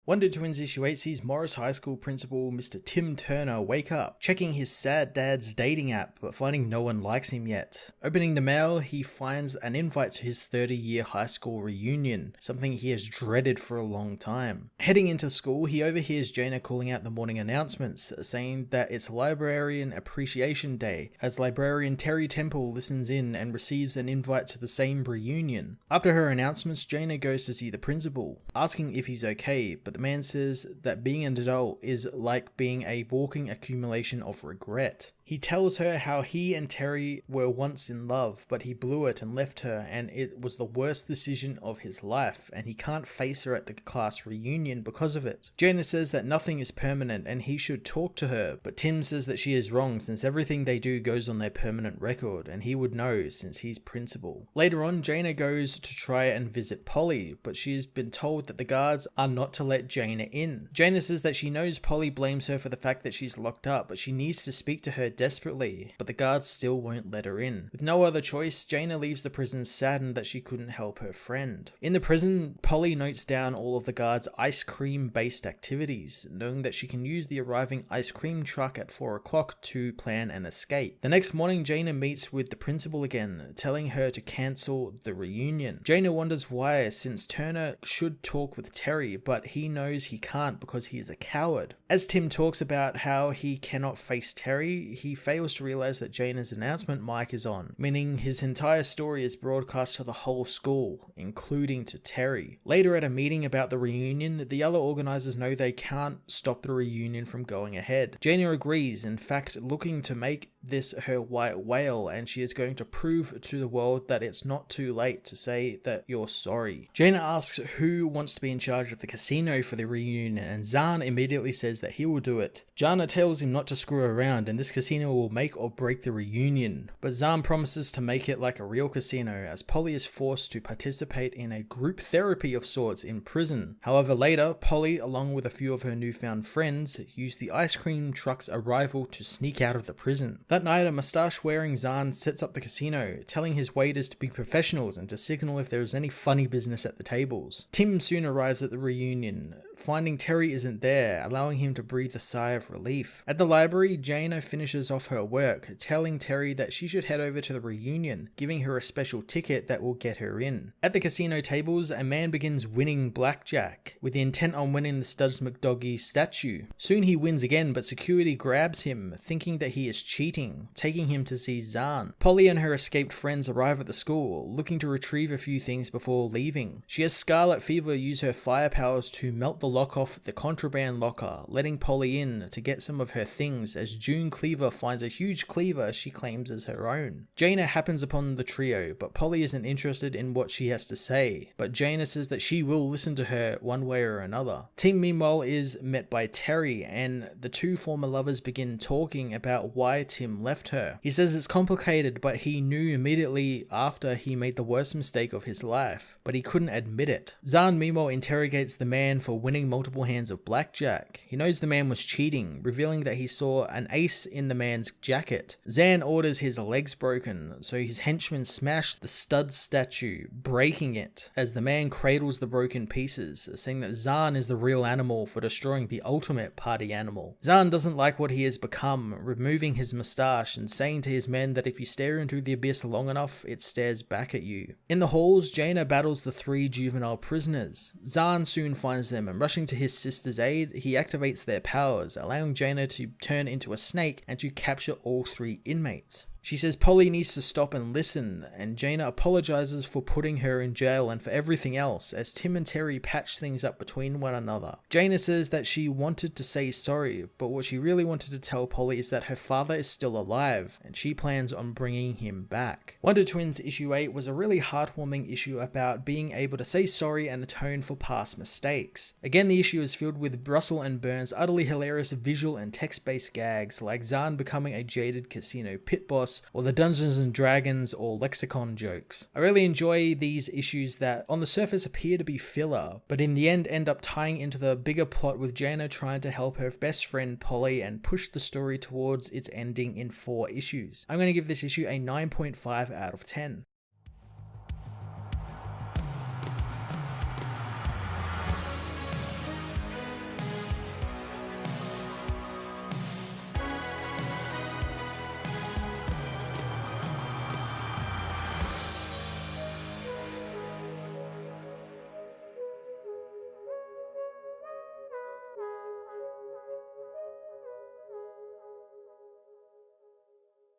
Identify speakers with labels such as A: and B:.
A: Wonder Twins issue 8 sees Morris High School principal Mr. Tim Turner wake up, checking his sad dad's dating app but finding no one likes him yet. Opening the mail, he finds an invite to his 30-year high school reunion, something he has dreaded for a long time. Heading into school, he overhears Jayna calling out the morning announcements, saying that it's Librarian Appreciation Day, as Librarian Terry Temple listens in and receives an invite to the same reunion. After her announcements, Jayna goes to see the principal, asking if he's okay, but the man says that being an adult is like being a walking accumulation of regret. He tells her how he and Terry were once in love, but he blew it and left her, and it was the worst decision of his life, and he can't face her at the class reunion because of it. Jayna says that nothing is permanent and he should talk to her, but Tim says that she is wrong since everything they do goes on their permanent record, and he would know since he's principal. Later on, Jayna goes to try and visit Polly, but she has been told that the guards are not to let Jayna in. Jayna says that she knows Polly blames her for the fact that she's locked up, but she needs to speak to her desperately, but the guards still won't let her in. With no other choice, Jayna leaves the prison saddened that she couldn't help her friend. In the prison, Polly notes down all of the guards' ice cream based activities, knowing that she can use the arriving ice cream truck at 4 o'clock to plan an escape. The next morning, Jayna meets with the principal again, telling her to cancel the reunion. Jayna wonders why, since Turner should talk with Terry, but he knows he can't because he is a coward. As Tim talks about how he cannot face Terry, he fails to realize that Jayna's announcement mic is on, meaning his entire story is broadcast to the whole school, including to Terry. Later at a meeting about the reunion, the other organizers know they can't stop the reunion from going ahead. Jayna agrees, in fact looking to make this her white whale, and she is going to prove to the world that it's not too late to say that you're sorry. Jayna asks who wants to be in charge of the casino for the reunion, and Zahn immediately says that he will do it. Jayna tells him not to screw around and this casino will make or break the reunion, but Zahn promises to make it like a real casino as Polly is forced to participate in a group therapy of sorts in prison. However, later, Polly, along with a few of her newfound friends, use the ice cream truck's arrival to sneak out of the prison. That night, a mustache-wearing Zahn sets up the casino, telling his waiters to be professionals and to signal if there is any funny business at the tables. Tim soon arrives at the reunion, finding Terry isn't there, allowing him to breathe a sigh of relief. At the library, Jayna finishes off her work, telling Terry that she should head over to the reunion, giving her a special ticket that will get her in. At the casino tables, a man begins winning blackjack, with the intent on winning the Studs McDoggy statue. Soon he wins again, but security grabs him, thinking that he is cheating, taking him to see Zahn. Polly and her escaped friends arrive at the school, looking to retrieve a few things before leaving. She has Scarlet Fever use her fire powers to melt the lock off the contraband locker, letting Polly in to get some of her things as June Cleaver finds a huge cleaver she claims as her own. Jayna happens upon the trio, but Polly isn't interested in what she has to say, but Jayna says that she will listen to her one way or another. Tim meanwhile is met by Terry, and the two former lovers begin talking about why Tim left her. He says it's complicated, but he knew immediately after he made the worst mistake of his life, but he couldn't admit it. Zahn meanwhile interrogates the man for winning multiple hands of blackjack. He knows the man was cheating, revealing that he saw an ace in the man's jacket. Zahn orders his legs broken, so his henchmen smash the stud statue, breaking it, as the man cradles the broken pieces, saying that Zahn is the real animal for destroying the ultimate party animal. Zahn doesn't like what he has become, removing his mustache and saying to his men that if you stare into the abyss long enough, it stares back at you. In the halls, Jayna battles the 3 juvenile prisoners. Zahn soon finds them, and rushing to his sister's aid, he activates their powers, allowing Jayna to turn into a snake and to capture all 3 inmates. She says Polly needs to stop and listen, and Jayna apologizes for putting her in jail and for everything else, as Tim and Terry patch things up between one another. Jayna says that she wanted to say sorry, but what she really wanted to tell Polly is that her father is still alive, and she plans on bringing him back. Wonder Twins issue 8 was a really heartwarming issue about being able to say sorry and atone for past mistakes. Again, the issue is filled with Russell and Burns' utterly hilarious visual and text-based gags, like Zahn becoming a jaded casino pit boss, or the Dungeons and Dragons or lexicon jokes. I really enjoy these issues that on the surface appear to be filler, but in the end up tying into the bigger plot with Jayna trying to help her best friend Polly and push the story towards its ending in 4 issues. I'm going to give this issue a 9.5 out of 10.